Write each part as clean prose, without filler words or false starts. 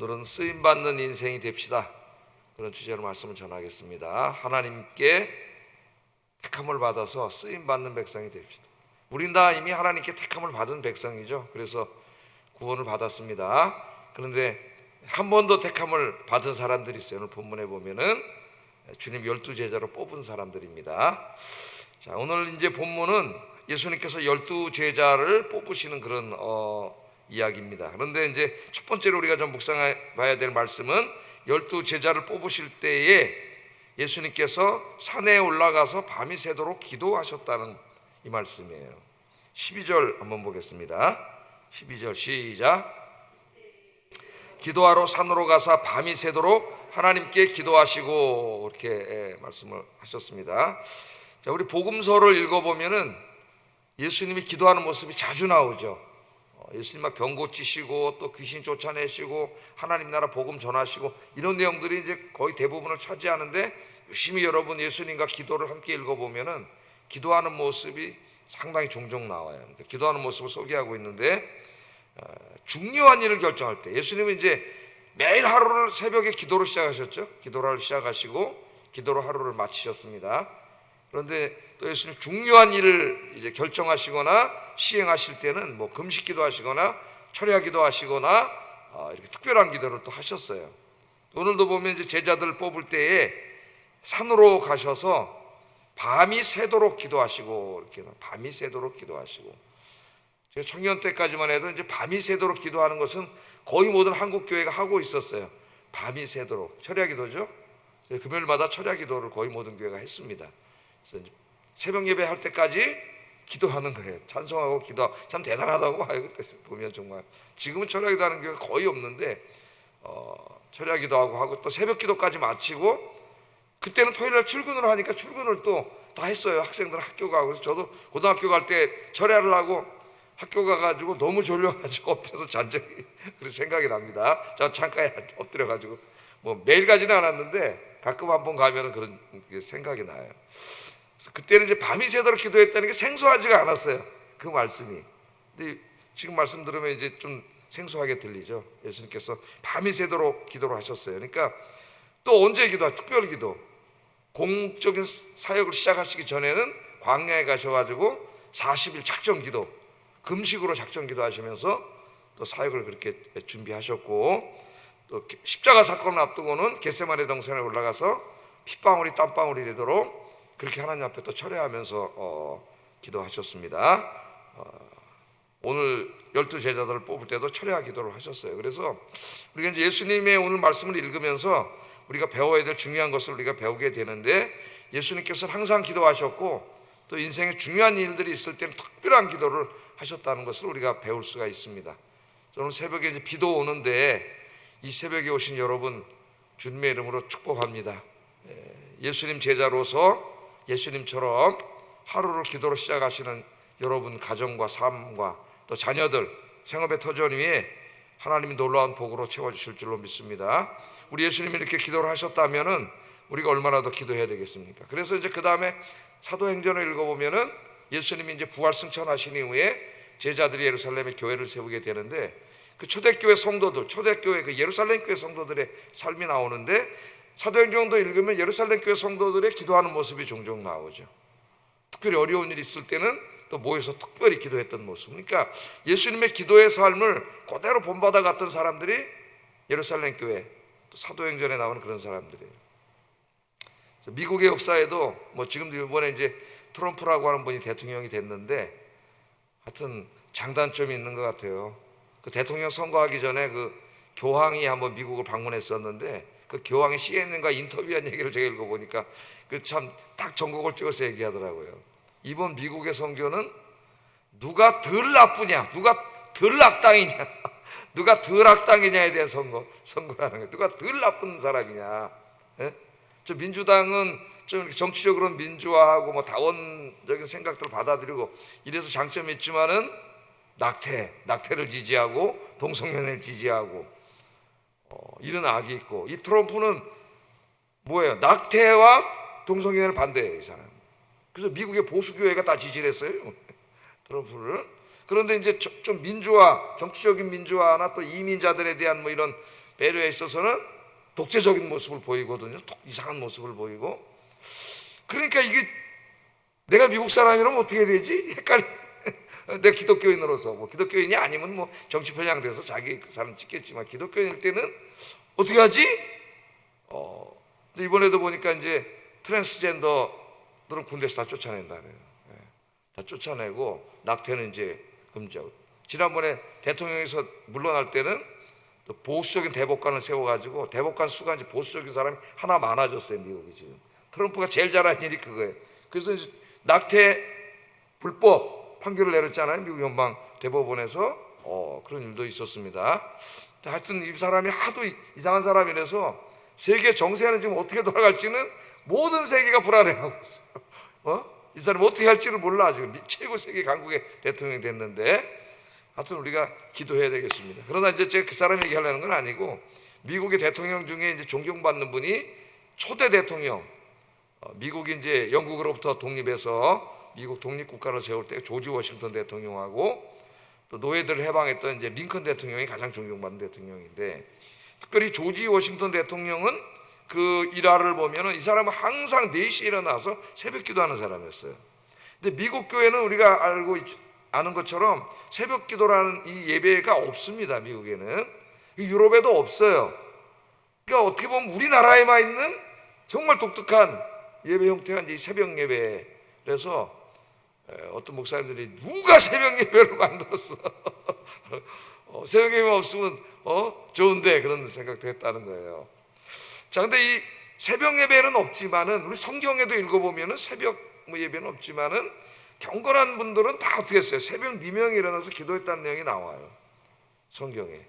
오늘은 쓰임받는 인생이 됩시다. 그런 주제로 말씀을 전하겠습니다. 하나님께 택함을 받아서 쓰임받는 백성이 됩시다. 우린 다 이미 하나님께 택함을 받은 백성이죠. 그래서 구원을 받았습니다. 그런데 한 번 더 택함을 받은 사람들이 있어요. 오늘 본문에 보면은 주님 12제자로 뽑은 사람들입니다. 자, 오늘 이제 본문은 예수님께서 12제자를 뽑으시는 그런 이야기입니다. 그런데 이제 첫 번째로 우리가 좀 묵상해 봐야 될 말씀은 12제자를 뽑으실 때에 예수님께서 산에 올라가서 밤이 새도록 기도하셨다는 이 말씀이에요. 12절 한번 보겠습니다. 12절 시작. 기도하러 산으로 가서 밤이 새도록 하나님께 기도하시고, 이렇게 말씀을 하셨습니다. 자, 우리 복음서를 읽어보면은 예수님이 기도하는 모습이 자주 나오죠. 예수님 막 병 고치시고 또 귀신 쫓아내시고 하나님 나라 복음 전하시고 이런 내용들이 이제 거의 대부분을 차지하는데, 유심히 여러분 예수님과 기도를 함께 읽어보면은 기도하는 모습이 상당히 종종 나와요. 그러니까 기도하는 모습을 소개하고 있는데, 중요한 일을 결정할 때 예수님은 이제 매일 하루를 새벽에 기도로 시작하셨죠. 기도를 시작하시고 기도로 하루를 마치셨습니다. 그런데 또 예수님 중요한 일을 이제 결정하시거나 시행하실 때는 뭐 금식 기도하시거나 철야 기도하시거나 이렇게 특별한 기도를 또 하셨어요. 오늘도 보면 이제 제자들 뽑을 때에 산으로 가셔서 밤이 새도록 기도하시고, 이렇게 밤이 새도록 기도하시고, 제가 청년 때까지만 해도 이제 밤이 새도록 기도하는 것은 거의 모든 한국 교회가 하고 있었어요. 밤이 새도록 철야 기도죠. 금요일마다 철야 기도를 거의 모든 교회가 했습니다. 그래서 새벽 예배 할 때까지 기도하는 거예요. 찬송하고 기도하고 참 대단하다고 봐요. 그때 보면 정말. 지금은 철야 기도하는 교회가 거의 없는데 철야 기도하고 하고 또 새벽 기도까지 마치고, 그때는 토요일날 출근을 하니까 출근을 또 다 했어요. 학생들 학교 가고. 그래서 저도 고등학교 갈 때 철야를 하고 학교 가가지고 너무 졸려가지고 엎드려서 잔 적이 그래서 생각이 납니다. 저 창가에 엎드려가지고 뭐 매일 가지는 않았는데 가끔 한번 가면 그런 생각이 나요. 그래서 그때는 이제 밤이 새도록 기도했다는 게 생소하지가 않았어요. 그 말씀이. 근데 지금 말씀 들으면 이제 좀 생소하게 들리죠. 예수님께서 밤이 새도록 기도를 하셨어요. 그러니까 또 언제 기도하? 특별 기도. 공적인 사역을 시작하시기 전에는 광야에 가셔가지고 40일 작전 기도, 금식으로 작전 기도하시면서 또 사역을 그렇게 준비하셨고, 또 십자가 사건을 앞두고는 겟세마네 동산에 올라가서 핏방울이 땀방울이 되도록 그렇게 하나님 앞에 또 철회하면서 기도하셨습니다. 오늘 12제자들을 뽑을 때도 철야 기도를 하셨어요. 그래서 우리가 이제 예수님의 오늘 말씀을 읽으면서 우리가 배워야 될 중요한 것을 우리가 배우게 되는데, 예수님께서는 항상 기도하셨고 또 인생에 중요한 일들이 있을 때는 특별한 기도를 하셨다는 것을 우리가 배울 수가 있습니다. 저는 새벽에 이제 비도 오는데 이 새벽에 오신 여러분 주님의 이름으로 축복합니다. 예수님 제자로서 예수님처럼 하루를 기도로 시작하시는 여러분 가정과 삶과 또 자녀들 생업의 터전 위에 하나님이 놀라운 복으로 채워주실 줄로 믿습니다. 우리 예수님이 이렇게 기도를 하셨다면은 우리가 얼마나 더 기도해야 되겠습니까? 그래서 이제 그 다음에 사도행전을 읽어보면은 예수님이 이제 부활 승천하신 이후에 제자들이 예루살렘에 교회를 세우게 되는데, 그 초대교회 성도들, 초대교회 그 예루살렘 교회 성도들의 삶이 나오는데, 사도행전도 읽으면 예루살렘 교회 성도들의 기도하는 모습이 종종 나오죠. 특별히 어려운 일이 있을 때는 또 모여서 특별히 기도했던 모습. 그러니까 예수님의 기도의 삶을 그대로 본받아 갔던 사람들이 예루살렘 교회, 또 사도행전에 나오는 그런 사람들이에요. 미국의 역사에도 뭐 지금도 이번에 이제 트럼프라고 하는 분이 대통령이 됐는데, 하여튼 장단점이 있는 것 같아요. 그 대통령 선거하기 전에 그 교황이 한번 미국을 방문했었는데, 그 교황이 CNN과 인터뷰한 얘기를 제가 읽어보니까 그 참 딱 전곡을 찍어서 얘기하더라고요. 이번 미국의 선거는 누가 덜 나쁘냐, 누가 덜 악당이냐, 누가 덜 악당이냐에 대한 선거라는 거예요. 누가 덜 나쁜 사람이냐. 예? 저 민주당은 좀 정치적으로는 민주화하고 뭐 다원적인 생각들을 받아들이고 이래서 장점이 있지만은 낙태를 지지하고 동성연애를 지지하고 이런 악이 있고, 이 트럼프는 뭐예요? 낙태와 동성연애를 반대해요, 이 사람. 그래서 미국의 보수교회가 다 지지를 했어요, 트럼프를. 그런데 이제 좀 민주화, 정치적인 민주화나 또 이민자들에 대한 뭐 이런 배려에 있어서는 독재적인 모습을 보이거든요. 이상한 모습을 보이고. 그러니까 이게 내가 미국 사람이라면 어떻게 되지? 헷갈려. 내가 기독교인으로서 뭐 기독교인이 아니면 뭐 정치 편향돼서 자기 그 사람 찍겠지만 기독교인일 때는 어떻게 하지? 근데 이번에도 보니까 이제 트랜스젠더들은 군대에서 다 쫓아낸다 그래요. 다 쫓아내고 낙태는 이제 금지하고. 지난번에 대통령에서 물러날 때는 또 보수적인 대법관을 세워가지고 대법관 수가 이제 보수적인 사람이 하나 많아졌어요. 미국이 지금. 트럼프가 제일 잘한 일이 그거예요. 그래서 이제 낙태 불법 판결을 내렸잖아요. 미국 연방 대법원에서. 그런 일도 있었습니다. 하여튼 이 사람이 하도 이상한 사람이라서 세계 정세는 지금 어떻게 돌아갈지는 모든 세계가 불안해하고 있어요. 이 사람이 어떻게 할지를 몰라. 지금 최고 세계 강국의 대통령이 됐는데, 하여튼 우리가 기도해야 되겠습니다. 그러나 이제 제가 그 사람 얘기하려는 건 아니고, 미국의 대통령 중에 이제 존경받는 분이 초대 대통령, 미국이 이제 영국으로부터 독립해서 미국 독립국가를 세울 때 조지 워싱턴 대통령하고 또 노예들을 해방했던 이제 링컨 대통령이 가장 존경받는 대통령인데, 특별히 조지 워싱턴 대통령은 그 일화를 보면은 이 사람은 항상 4시에 일어나서 새벽 기도하는 사람이었어요. 근데 미국 교회는 우리가 아는 것처럼 새벽 기도라는 이 예배가 없습니다. 미국에는. 유럽에도 없어요. 그러니까 어떻게 보면 우리나라에만 있는 정말 독특한 예배 형태가 이제 새벽 예배. 그래서 어떤 목사님들이 누가 새벽 예배를 만들었어? 새벽 예배 없으면 좋은데, 그런 생각도 했다는 거예요. 자, 근데 이 새벽 예배는 없지만은 우리 성경에도 읽어보면은 새벽 예배는 없지만은 경건한 분들은 다 어떻게 했어요? 새벽 미명에 일어나서 기도했다는 내용이 나와요. 성경에.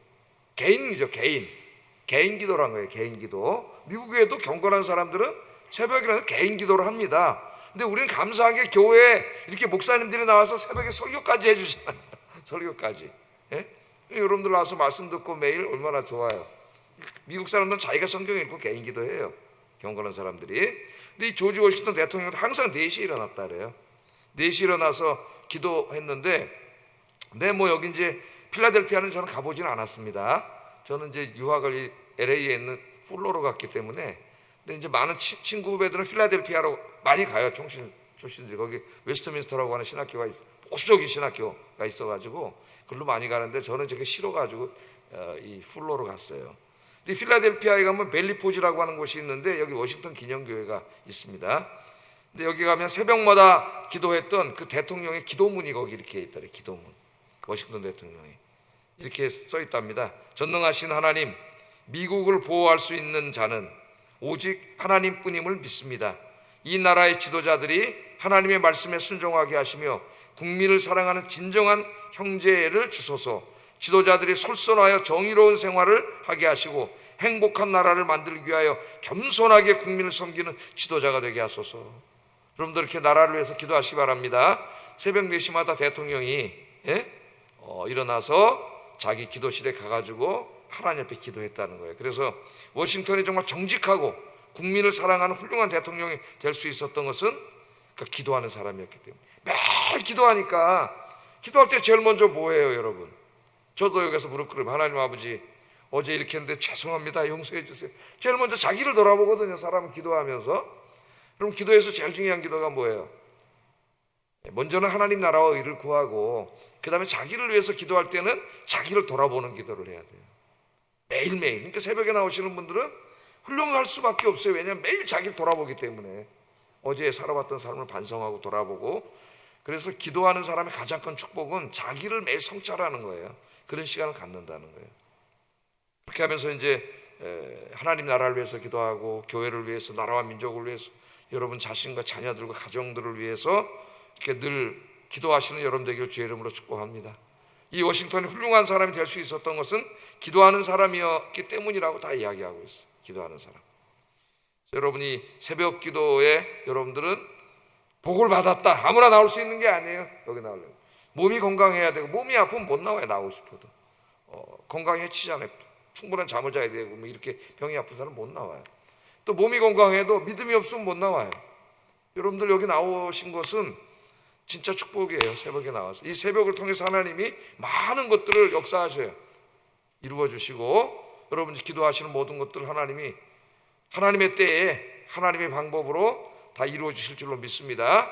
개인이죠, 개인 기도란 거예요. 개인 기도. 미국에도 경건한 사람들은 새벽에 일어나서 개인 기도를 합니다. 근데 우리는 감사하게 교회에 이렇게 목사님들이 나와서 새벽에 설교까지 해주잖아요. 설교까지. 예? 여러분들 와서 말씀 듣고 매일 얼마나 좋아요. 미국 사람들은 자기가 성경 읽고 개인 기도해요. 경건한 사람들이. 근데 이 조지 워싱턴 대통령도 항상 4시에 일어났다 그래요. 4시에 일어나서 기도했는데, 뭐 여기 이제 필라델피아는 저는 가보지는 않았습니다. 저는 이제 유학을 LA에 있는 풀로로 갔기 때문에. 근데 이제 많은 친구 후배들은 필라델피아로 많이 가요. 출신들이. 거기 웨스트민스터라고 하는 신학교가 보수적인 신학교가 있어가지고 그걸로 많이 가는데, 저는 되게 싫어가지고 이 풀로로 갔어요. 근데 필라델피아에 가면 벨리포즈라고 하는 곳이 있는데, 여기 워싱턴 기념교회가 있습니다. 근데 여기 가면 새벽마다 기도했던 그 대통령의 기도문이 거기 이렇게 있더래. 기도문. 워싱턴 대통령이 이렇게 써 있답니다. 전능하신 하나님, 미국을 보호할 수 있는 자는 오직 하나님뿐임을 믿습니다. 이 나라의 지도자들이 하나님의 말씀에 순종하게 하시며 국민을 사랑하는 진정한 형제를 주소서. 지도자들이 솔선하여 정의로운 생활을 하게 하시고 행복한 나라를 만들기 위하여 겸손하게 국민을 섬기는 지도자가 되게 하소서. 여러분들 이렇게 나라를 위해서 기도하시기 바랍니다. 새벽 4시마다 대통령이 일어나서 자기 기도실에 가가지고 하나님 앞에 기도했다는 거예요. 그래서 워싱턴이 정말 정직하고 국민을 사랑하는 훌륭한 대통령이 될 수 있었던 것은 그 기도하는 사람이었기 때문에. 매일 기도하니까, 기도할 때 제일 먼저 뭐예요, 여러분? 저도 여기서 무릎 꿇으면 하나님 아버지, 어제 이렇게 했는데 죄송합니다, 용서해 주세요. 제일 먼저 자기를 돌아보거든요, 사람은 기도하면서. 그럼 기도에서 제일 중요한 기도가 뭐예요? 먼저는 하나님 나라와 의를 구하고 그 다음에 자기를 위해서 기도할 때는 자기를 돌아보는 기도를 해야 돼요. 매일매일. 그러니까 새벽에 나오시는 분들은 훌륭할 수밖에 없어요. 왜냐하면 매일 자기를 돌아보기 때문에. 어제 살아왔던 삶을 반성하고 돌아보고. 그래서 기도하는 사람의 가장 큰 축복은 자기를 매일 성찰하는 거예요. 그런 시간을 갖는다는 거예요. 그렇게 하면서 이제 하나님 나라를 위해서 기도하고 교회를 위해서, 나라와 민족을 위해서, 여러분 자신과 자녀들과 가정들을 위해서 이렇게 늘 기도하시는 여러분 되기를 주의 이름으로 축복합니다. 이 워싱턴이 훌륭한 사람이 될 수 있었던 것은 기도하는 사람이었기 때문이라고 다 이야기하고 있어요. 기도하는 사람. 여러분이 새벽 기도에 여러분들은 복을 받았다, 아무나 나올 수 있는 게 아니에요. 여기 나오려면 몸이 건강해야 되고, 몸이 아프면 못 나와요. 나오고 싶어도. 건강이 해치잖아요. 충분한 잠을 자야 되고, 뭐 이렇게 병이 아픈 사람은 못 나와요. 또 몸이 건강해도 믿음이 없으면 못 나와요. 여러분들 여기 나오신 것은 진짜 축복이에요. 새벽에 나와서 이 새벽을 통해서 하나님이 많은 것들을 역사하셔요. 이루어 주시고, 여러분 기도하시는 모든 것들 하나님이 하나님의 때에 하나님의 방법으로 다 이루어 주실 줄로 믿습니다.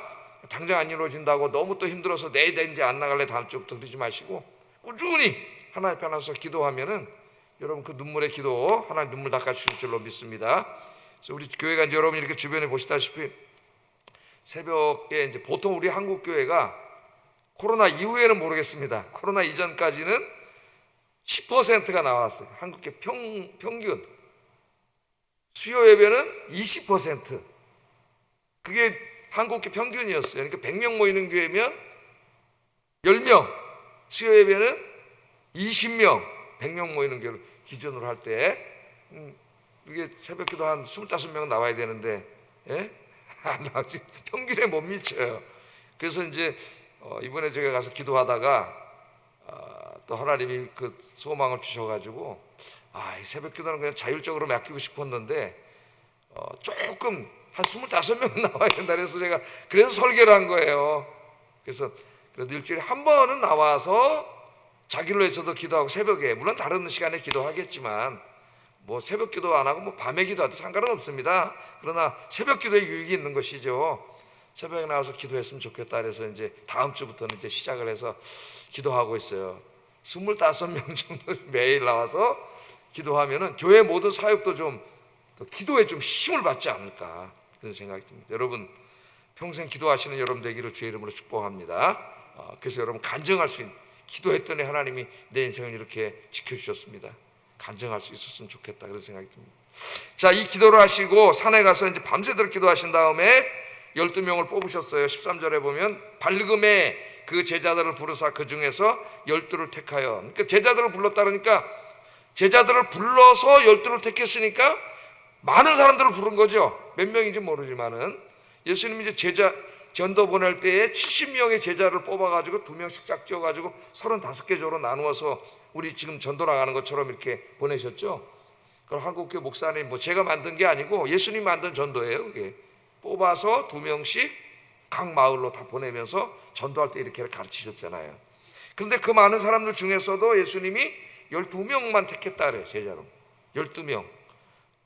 당장 안 이루어진다고 너무 또 힘들어서 내일 이제 안 나갈래 다음 주부터 그러지 마시고 꾸준히 하나님 앞에 나서 기도하면은 여러분 그 눈물의 기도 하나님 눈물 닦아주실 줄로 믿습니다. 그래서 우리 교회가 이제 여러분 이렇게 주변에 보시다시피 새벽에 이제 보통 우리 한국 교회가 코로나 이후에는 모르겠습니다. 코로나 이전까지는 10%가 나왔어요. 한국 교회 평균 수요 예배는 20%. 그게 한국 교회 평균이었어요. 그러니까 100명 모이는 교회면 10명, 수요 예배는 20명, 100명 모이는 교회를 기준으로 할 때 이게 새벽기도 한 25명 나와야 되는데 안 나오지. 평균에 못 미쳐요. 그래서 이제 이번에 제가 가서 기도하다가 또 하나님이 그 소망을 주셔가지고 이 새벽기도는 그냥 자율적으로 맡기고 싶었는데 조금 한 25명 나와야 된다 그래서 제가 그래서 설계를 한 거예요. 그래서 그래도 일주일에 한 번은 나와서 자기를 위해서도 기도하고 새벽에 물론 다른 시간에 기도하겠지만 뭐 새벽 기도 안 하고 뭐 밤에 기도해도 상관은 없습니다. 그러나 새벽 기도에 유익이 있는 것이죠. 새벽에 나와서 기도했으면 좋겠다 그래서 이제 다음 주부터는 이제 시작을 해서 기도하고 있어요. 25명 정도 매일 나와서 기도하면은 교회 모든 사역도 좀 또 기도에 좀 힘을 받지 않을까 그런 생각이 듭니다. 여러분 평생 기도하시는 여러분 되기를 주의 이름으로 축복합니다. 그래서 여러분 간증할 수 있는 기도했더니 하나님이 내 인생을 이렇게 지켜주셨습니다. 간증할 수 있었으면 좋겠다 그런 생각이 듭니다. 자, 이 기도를 하시고 산에 가서 이제 밤새도록 기도하신 다음에 12명을 뽑으셨어요. 13절에 보면 발금에 그 제자들을 부르사 그 중에서 12를 택하여. 그러니까 제자들을 불렀다 그러니까 제자들을 불러서 12를 택했으니까 많은 사람들을 부른 거죠. 몇 명인지 모르지만은 예수님이 이제 제자 전도 보낼 때에 70명의 제자를 뽑아가지고 2명씩 짝 띄워가지고 35개 조로 나누어서 우리 지금 전도 나가는 것처럼 이렇게 보내셨죠. 그럼 한국교회 목사님 뭐 제가 만든 게 아니고 예수님 만든 전도예요. 그게 뽑아서 2명씩 각 마을로 다 보내면서 전도할 때 이렇게 가르치셨잖아요. 그런데 그 많은 사람들 중에서도 예수님이 12명만 택했다 그래요. 제자로 12명.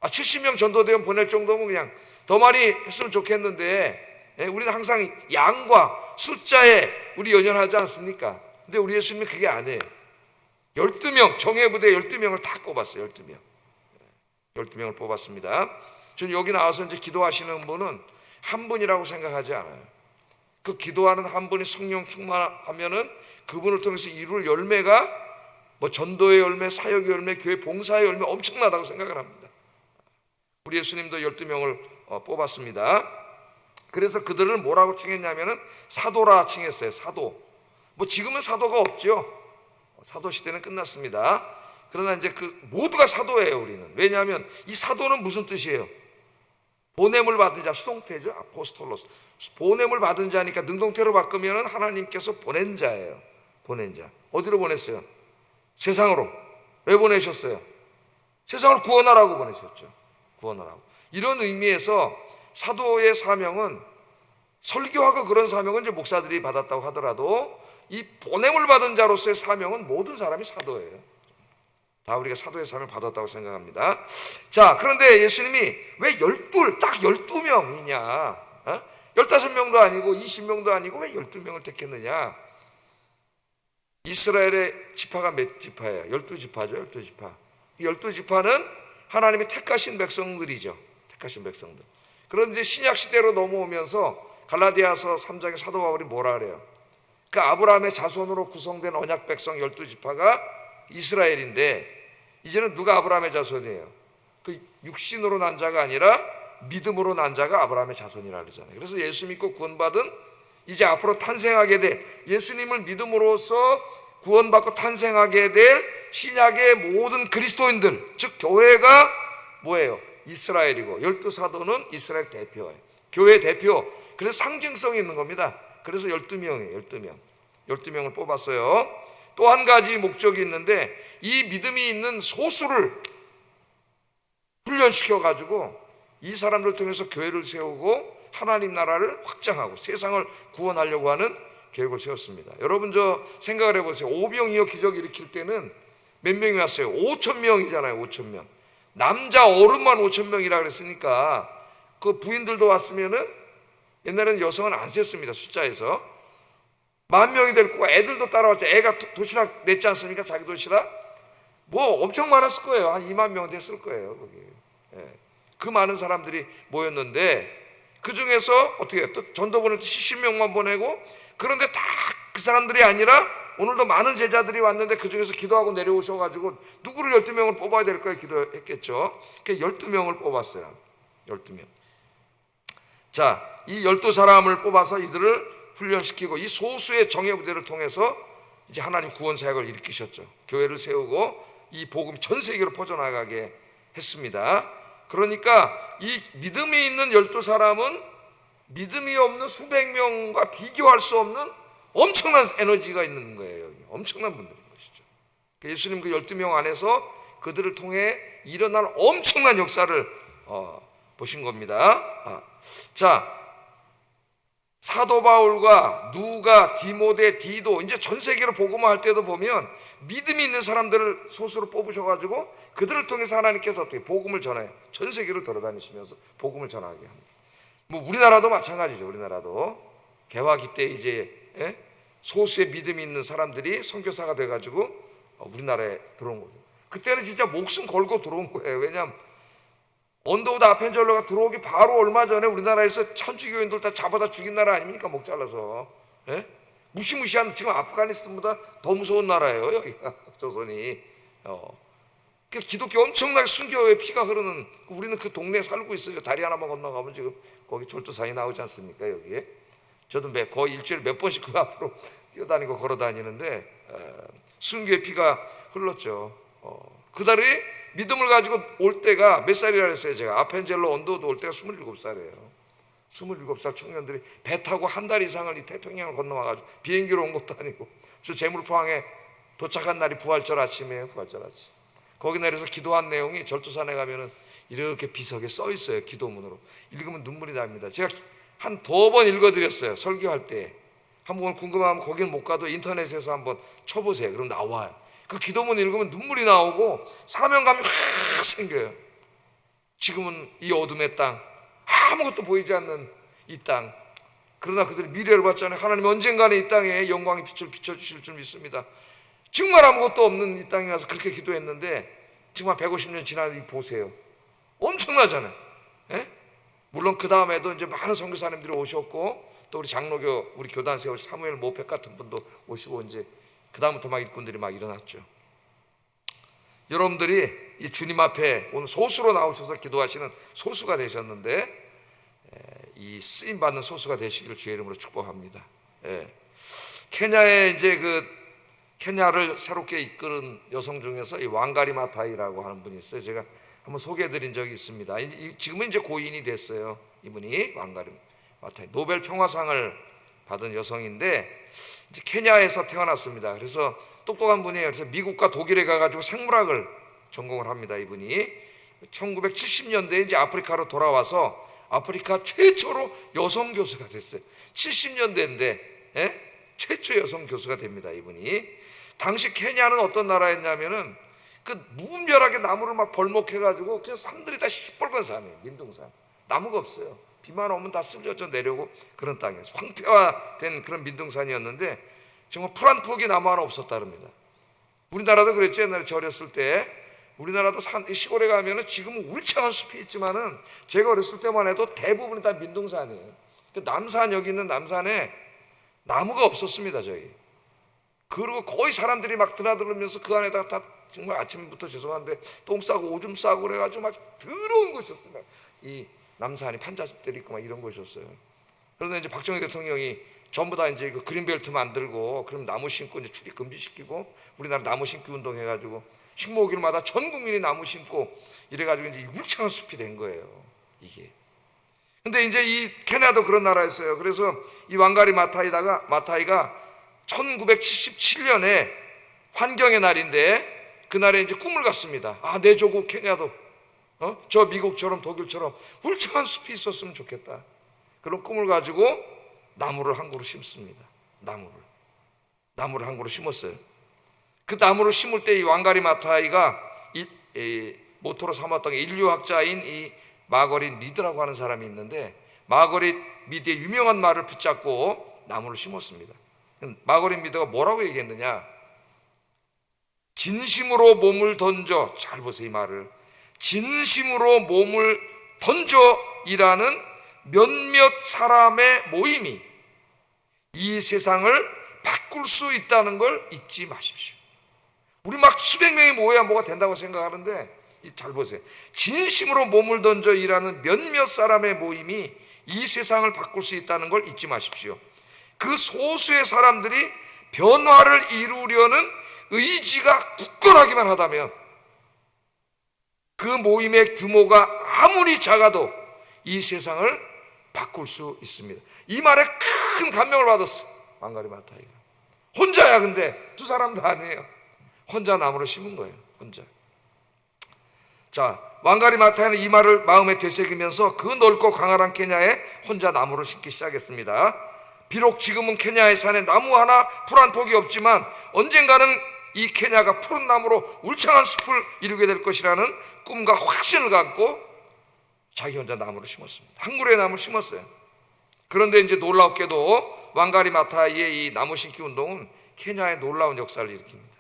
70명 전도대원 보낼 정도면 그냥 더 많이 했으면 좋겠는데 우리는 항상 양과 숫자에 우리 연연하지 않습니까? 근데 우리 예수님은 그게 아니에요. 12명 정예부대 12명을 다 뽑았어요. 12명을 뽑았습니다. 저는 여기 나와서 이제 기도하시는 분은 한 분이라고 생각하지 않아요. 그 기도하는 한 분이 성령 충만하면은 그분을 통해서 이룰 열매가 뭐 전도의 열매, 사역의 열매, 교회 봉사의 열매 엄청나다고 생각을 합니다. 우리 예수님도 12명을 뽑았습니다. 그래서 그들을 뭐라고 칭했냐면은 사도라 칭했어요. 사도. 뭐 지금은 사도가 없죠. 사도 시대는 끝났습니다. 그러나 이제 그 모두가 사도예요. 우리는. 왜냐하면 이 사도는 무슨 뜻이에요? 보냄을 받은 자, 수동태죠. 아포스톨로스. 보냄을 받은 자니까 능동태로 바꾸면은 하나님께서 보낸 자예요. 보낸 자. 어디로 보냈어요? 세상으로. 왜 보내셨어요? 세상을 구원하라고 보내셨죠. 구원하라고. 이런 의미에서 사도의 사명은 설교하고 그런 사명은 이제 목사들이 받았다고 하더라도 이 보냄을 받은 자로서의 사명은 모든 사람이 사도예요. 다 우리가 사도의 사명을 받았다고 생각합니다. 자, 그런데 예수님이 왜 딱 12명이냐? 15명도 아니고 20명도 아니고 왜 12명을 택했느냐? 이스라엘의 지파가 몇 지파예요? 12지파죠. 12지파. 이 12지파는 하나님이 택하신 백성들이죠. 택하신 백성들. 그런데 신약 시대로 넘어오면서 갈라디아서 3장의 사도 바울이 뭐라 그래요? 그 아브라함의 자손으로 구성된 언약 백성 12지파가 이스라엘인데 이제는 누가 아브라함의 자손이에요? 그 육신으로 난 자가 아니라 믿음으로 난 자가 아브라함의 자손이라 그러잖아요. 그래서 예수 믿고 구원받은 이제 앞으로 탄생하게 될 예수님을 믿음으로써 구원받고 탄생하게 될 신약의 모든 그리스도인들, 즉 교회가 뭐예요? 이스라엘이고 12사도는 이스라엘 대표예요. 교회 대표. 그래서 상징성이 있는 겁니다. 그래서 12명이에요. 12명. 12명을 뽑았어요. 또 한 가지 목적이 있는데 이 믿음이 있는 소수를 훈련시켜가지고 이 사람들 통해서 교회를 세우고 하나님 나라를 확장하고 세상을 구원하려고 하는 계획을 세웠습니다. 여러분 저 생각을 해보세요. 오병이어 기적 일으킬 때는 몇 명이 왔어요? 5천 명이잖아요. 5천 명. 남자 어른만 5천 명이라 그랬으니까 그 부인들도 왔으면은, 옛날에는 여성은 안 셌습니다. 숫자에서 10,000명이 될 거고, 애들도 따라왔죠. 애가 도시락 냈지 않습니까? 자기 도시락. 뭐 엄청 많았을 거예요. 한 2만 명 됐을 거예요, 거기. 예. 그 많은 사람들이 모였는데, 그 중에서 어떻게 또 전도 보낼 때 70명만 보내고, 그런데 다 그 사람들이 아니라 오늘도 많은 제자들이 왔는데 그 중에서 기도하고 내려오셔가지고 누구를 12명을 뽑아야 될 거에 기도했겠죠. 그러니까 12명을 뽑았어요. 12명. 자, 이 12사람을 뽑아서 이들을 훈련시키고, 이 소수의 정예 부대를 통해서 이제 하나님 구원 사역을 일으키셨죠. 교회를 세우고 이 복음이 전 세계로 퍼져나가게 했습니다. 그러니까 이 믿음이 있는 12사람은 믿음이 없는 수백 명과 비교할 수 없는 엄청난 에너지가 있는 거예요. 여기. 엄청난 분들인 것이죠. 예수님 그 12명 안에서 그들을 통해 일어날 엄청난 역사를 보신 겁니다. 자, 사도 바울과 누가, 디모데, 디도, 이제 전 세계로 복음화할 때도 보면 믿음이 있는 사람들을 소수로 뽑으셔가지고 그들을 통해서 하나님께서 어떻게 복음을 전해요. 전 세계를 돌아다니시면서 복음을 전하게 합니다. 뭐 우리나라도 마찬가지죠. 우리나라도 개화기 때 이제 소수의 믿음이 있는 사람들이 선교사가 돼가지고 우리나라에 들어온 거죠. 그때는 진짜 목숨 걸고 들어온 거예요. 왜냐하면 언더우드 아펜젤러가 들어오기 바로 얼마 전에 우리나라에서 천주교인들 다 잡아다 죽인 나라 아닙니까? 목 잘라서. 무시무시한, 지금 아프가니스탄보다 더 무서운 나라예요, 여기가. 조선이. 기독교 엄청나게 순교의 피가 흐르는, 우리는 그 동네에 살고 있어요. 다리 하나만 건너가면 지금 거기 철도상이 나오지 않습니까, 여기에? 저도 거의 일주일에 몇 번씩 그 앞으로 뛰어다니고 걸어 다니는데 순교의 피가 흘렀죠. 그달이 믿음을 가지고 올 때가 몇 살이라 그랬어요? 제가 아펜젤러 언더우드 올 때가 27살이에요 27살 청년들이 배 타고 한 달 이상을 이 태평양을 건너와가지고, 비행기로 온 것도 아니고, 저 제물포항에 도착한 날이 부활절 아침이에요. 부활절 아침. 거기 내려서 기도한 내용이 절두산에 가면은 이렇게 비석에 써 있어요. 기도문으로. 읽으면 눈물이 납니다. 제가 한 2번 읽어드렸어요. 설교할 때. 한번 궁금하면 거기는 못 가도 인터넷에서 한번 쳐보세요. 그럼 나와요. 그 기도문 읽으면 눈물이 나오고 사명감이 확 생겨요. 지금은 이 어둠의 땅, 아무것도 보이지 않는 이 땅, 그러나 그들이 미래를 봤잖아요. 하나님 언젠가는 이 땅에 영광의 빛을 비춰주실 줄 믿습니다. 정말 아무것도 없는 이 땅에 와서 그렇게 기도했는데 정말 150년 지나니 보세요. 엄청나잖아요. 물론 그 다음에도 이제 많은 선교사님들이 오셨고, 또 우리 장로교, 우리 교단 세우 사무엘 모팩 같은 분도 오시고, 이제 그 다음부터 막 일꾼들이 막 일어났죠. 여러분들이 이 주님 앞에 오늘 소수로 나오셔서 기도하시는 소수가 되셨는데, 이 쓰임 받는 소수가 되시기를 주의 이름으로 축복합니다. 케냐에 이제 케냐를 새롭게 이끄는 여성 중에서 이 왕가리 마타이라고 하는 분이 있어요. 제가 한번 소개해드린 적이 있습니다. 지금은 이제 고인이 됐어요. 이분이 왕가리 마타이, 노벨 평화상을 받은 여성인데 이제 케냐에서 태어났습니다. 그래서 똑똑한 분이에요. 그래서 미국과 독일에 가가지고 생물학을 전공을 합니다. 이분이 1970년대에 이제 아프리카로 돌아와서 아프리카 최초로 여성 교수가 됐어요. 70년대인데 최초 여성 교수가 됩니다. 이분이. 당시 케냐는 어떤 나라였냐면은 무분별하게 나무를 막 벌목해가지고 그냥 산들이 다 시뻘건 산이에요. 민둥산. 나무가 없어요. 비만 오면 다 쓸려져 내려오고 그런 땅이에요. 황폐화된 그런 민둥산이었는데 정말 풀 한 폭이 나무 하나 없었다릅니다. 우리나라도 그랬죠. 옛날에 저 어렸을 때 우리나라도 시골에 가면은 지금은 울창한 숲이 있지만은 제가 어렸을 때만 해도 대부분이 다 민둥산이에요. 남산, 여기 있는 남산에 나무가 없었습니다. 저희. 그리고 거의 사람들이 막 드나들면서 그 안에다가 다 정말 아침부터 죄송한데 똥 싸고 오줌 싸고 그래가지고 막 더러운 곳이었어요. 이 남산이 판자집들이 있고 막 이런 곳이었어요. 그런데 이제 박정희 대통령이 전부 다 이제 그 그린벨트 만들고, 그럼 나무 심고 이제 출입 금지시키고, 우리나라 나무 심기 운동 해가지고 식목일마다 전 국민이 나무 심고 이래가지고 이제 울창한 숲이 된 거예요. 이게. 근데 이제 이 케냐도 그런 나라였어요. 그래서 이 왕가리 마타이가 1977년에 환경의 날인데 그날에 이제 꿈을 꿨습니다. 내 조국 케냐도 저 미국처럼 독일처럼 울창한 숲이 있었으면 좋겠다. 그런 꿈을 가지고 나무를 한 그루 심습니다. 나무를 한 그루 심었어요. 그 나무를 심을 때 이 왕가리 마타이가 모토로 삼았던 인류학자인 이 마거릿 미드라고 하는 사람이 있는데, 마거릿 미드의 유명한 말을 붙잡고 나무를 심었습니다. 마거릿 미드가 뭐라고 얘기했느냐? 진심으로 몸을 던져, 잘 보세요 이 말을, 진심으로 몸을 던져 일하는 몇몇 사람의 모임이 이 세상을 바꿀 수 있다는 걸 잊지 마십시오. 우리 막 수백 명이 모여야 뭐가 된다고 생각하는데, 잘 보세요. 진심으로 몸을 던져 일하는 몇몇 사람의 모임이 이 세상을 바꿀 수 있다는 걸 잊지 마십시오. 그 소수의 사람들이 변화를 이루려는 의지가 굳건하기만 하다면 그 모임의 규모가 아무리 작아도 이 세상을 바꿀 수 있습니다. 이 말에 큰 감명을 받았어 왕가리 마타이가. 혼자야. 근데 두 사람도 아니에요. 혼자 나무를 심은 거예요. 혼자. 자, 왕가리 마타이는 이 말을 마음에 되새기면서 그 넓고 광활한 케냐에 혼자 나무를 심기 시작했습니다. 비록 지금은 케냐의 산에 나무 하나, 풀 한 폭이 없지만 언젠가는 이 케냐가 푸른 나무로 울창한 숲을 이루게 될 것이라는 꿈과 확신을 갖고 자기 혼자 나무를 심었습니다. 한 그루의 나무를 심었어요. 그런데 이제 놀랍게도 왕가리 마타이의 이 나무 심기 운동은 케냐에 놀라운 역사를 일으킵니다.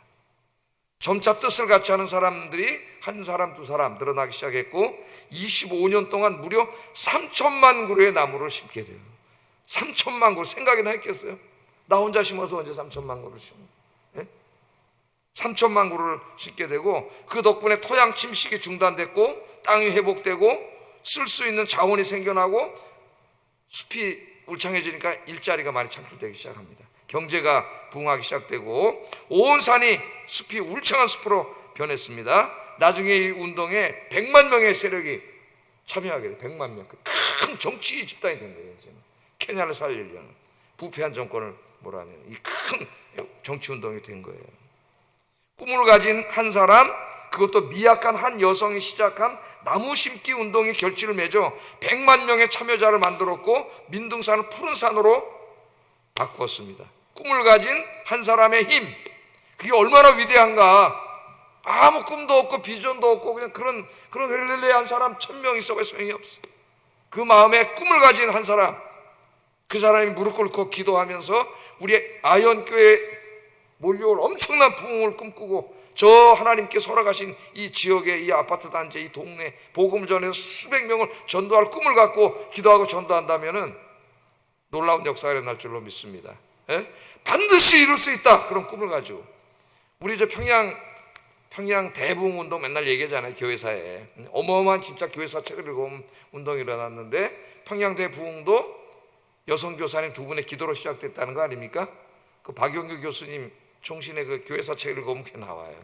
점차 뜻을 같이 하는 사람들이 한 사람 두 사람 늘어나기 시작했고 25년 동안 무려 3천만 그루의 나무를 심게 돼요. 3천만 그루, 생각이나 했겠어요? 나 혼자 심어서 언제 3천만 그루를 심어? 3천만 그루를 심게 되고, 그 덕분에 토양 침식이 중단됐고 땅이 회복되고 쓸 수 있는 자원이 생겨나고 숲이 울창해지니까 일자리가 많이 창출되기 시작합니다. 경제가 부흥하기 시작되고 온 산이 숲이 울창한 숲으로 변했습니다. 나중에 이 운동에 100만 명의 세력이 참여하게 돼요. 100만 명. 큰 정치 집단이 된 거예요. 지금 케냐를 살리려는 부패한 정권을 몰아내는 이 큰 정치 운동이 된 거예요. 꿈을 가진 한 사람, 그것도 미약한 한 여성이 시작한 나무 심기 운동이 결실을 맺어 100만 명의 참여자를 만들었고 민둥산을 푸른 산으로 바꾸었습니다. 꿈을 가진 한 사람의 힘, 그게 얼마나 위대한가. 아무 꿈도 없고 비전도 없고 그냥 그런 헬렐레한 사람 1000명 있어도 소용이 없어. 그 마음에 꿈을 가진 한 사람, 그 사람이 무릎 꿇고 기도하면서 우리 아현교회 몰려올 엄청난 부흥을 꿈꾸고 저 하나님께서 허락하신 이 지역의 이 아파트 단지, 이 동네 복음 전에서 수백 명을 전도할 꿈을 갖고 기도하고 전도한다면은 놀라운 역사가 일어날 줄로 믿습니다. 반드시 이룰 수 있다. 그런 꿈을 가지고 우리 저 평양 대부흥 운동 맨날 얘기하잖아요. 교회사에 어마어마한 진짜 교회사 책을 읽어보면 운동이 일어났는데, 평양 대부흥도 여성 교사님 두 분의 기도로 시작됐다는 거 아닙니까? 그 박용규 교수님 총신의 그 교회사 책을 읽어보면 그게 나와요.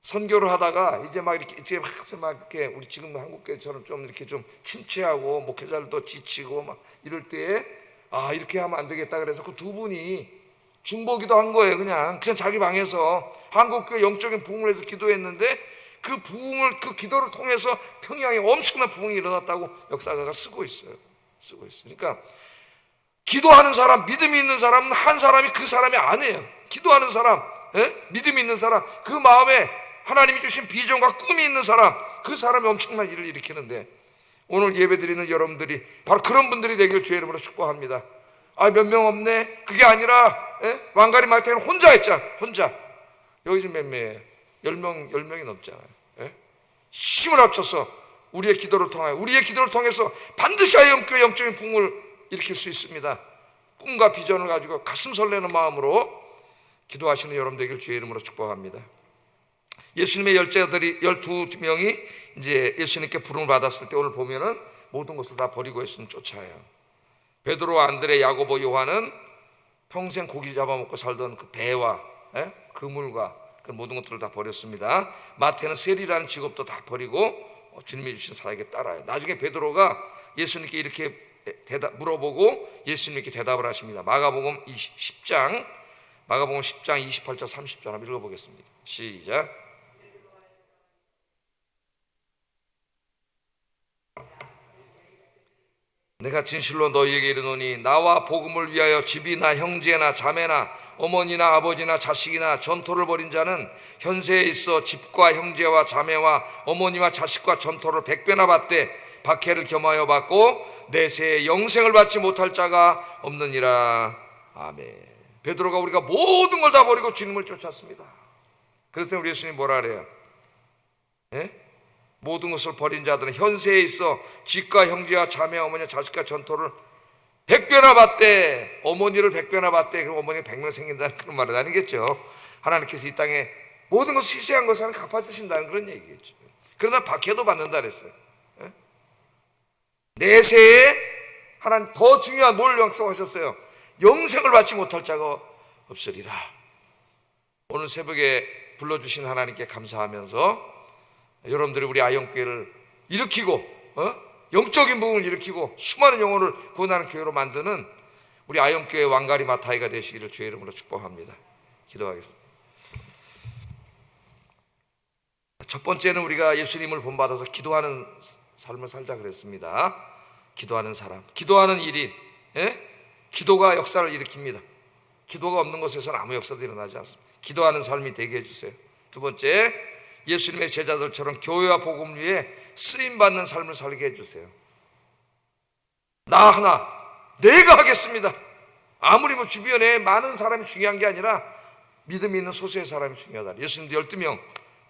선교를 하다가 이제 막 이렇게 우리 지금 한국교회처럼 좀 이렇게 좀 침체하고 목회자들도 지치고 막 이럴 때에 이렇게 하면 안 되겠다 그래서 그 두 분이 중보기도 한 거예요. 그냥 자기 방에서 한국교회 영적인 부흥을 해서 기도했는데 그 부흥을, 그 기도를 통해서 평양에 엄청난 부흥이 일어났다고 역사가가 쓰고 있어요. 그러니까 기도하는 사람, 믿음이 있는 사람은 한 사람이 그 사람이 아니에요. 기도하는 사람, 믿음이 있는 사람, 그 마음에 하나님이 주신 비전과 꿈이 있는 사람, 그 사람이 엄청난 일을 일으키는데, 오늘 예배드리는 여러분들이 바로 그런 분들이 되길 주의 이름으로 축복합니다. 몇 명 없네. 그게 아니라 왕가리 마타이는 혼자 했잖아. 혼자. 여기 지금 몇 명이에요? 10명이 넘잖아요. 힘을 합쳐서 우리의 기도를 통해서 반드시 아현교회 영적인 부흥을 일으킬 수 있습니다. 꿈과 비전을 가지고 가슴 설레는 마음으로 기도하시는 여러분 되길 주의 이름으로 축복합니다. 예수님의 열제자들이 12명이 이제 예수님께 부름을 받았을 때 오늘 보면은 모든 것을 다 버리고 예수님 쫓아요. 베드로, 안드레, 야고보, 요한은 평생 고기 잡아먹고 살던 그 배와 그물과 그 모든 것들을 다 버렸습니다. 마태는 세리라는 직업도 다 버리고 주님이 주신 사역에 따라요. 나중에 베드로가 예수님께 이렇게 물어보고 예수님께 대답을 하십니다. 마가복음 10장 28절 30절 한번 읽어보겠습니다. 시작. 내가 진실로 너희에게 이르노니 나와 복음을 위하여 집이나 형제나 자매나 어머니나 아버지나 자식이나 전토를 벌인 자는 현세에 있어 집과 형제와 자매와 어머니와 자식과 전토를 100배나 받되 박해를 겸하여 받고 내세에 영생을 받지 못할 자가 없느니라. 아멘. 베드로가 우리가 모든 걸 다 버리고 주님을 쫓았습니다. 그랬더니 우리 예수님 뭐라 그래요? 예? 모든 것을 버린 자들은 현세에 있어 집과 형제와 자매 어머니와 자식과 전토를 100배나 받되, 어머니를 100배나 받되, 그럼 어머니가 100명 생긴다는 그런 말은 아니겠죠. 하나님께서 이 땅에 모든 것을 희생한 것을 갚아주신다는 그런 얘기겠죠. 그러나 박해도 받는다 그랬어요. 예? 내세에 하나님 더 중요한 뭘 약속하셨어요? 영생을 받지 못할 자가 없으리라. 오늘 새벽에 불러주신 하나님께 감사하면서 여러분들이 우리 아영교회를 일으키고 영적인 부흥을 일으키고 수많은 영혼을 구원하는 교회로 만드는 우리 아영교회 왕가리 마타이가 되시기를 주의 이름으로 축복합니다. 기도하겠습니다. 첫 번째는 우리가 예수님을 본받아서 기도하는 삶을 살자 그랬습니다. 기도하는 사람, 기도하는 일인, 기도가 역사를 일으킵니다. 기도가 없는 곳에서는 아무 역사도 일어나지 않습니다. 기도하는 삶이 되게 해주세요. 두 번째, 예수님의 제자들처럼 교회와 복음 위에 쓰임받는 삶을 살게 해주세요. 나 하나 내가 하겠습니다. 아무리 주변에 많은 사람이 중요한 게 아니라 믿음이 있는 소수의 사람이 중요하다. 예수님도 12명,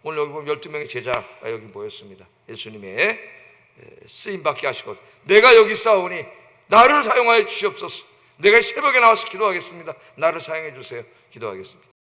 오늘 여기 보면 12명의 제자가 여기 모였습니다. 예수님의 쓰임받게 하시고, 내가 여기 싸우니 나를 사용하여 주시옵소서. 내가 새벽에 나와서 기도하겠습니다. 나를 사용해 주세요. 기도하겠습니다.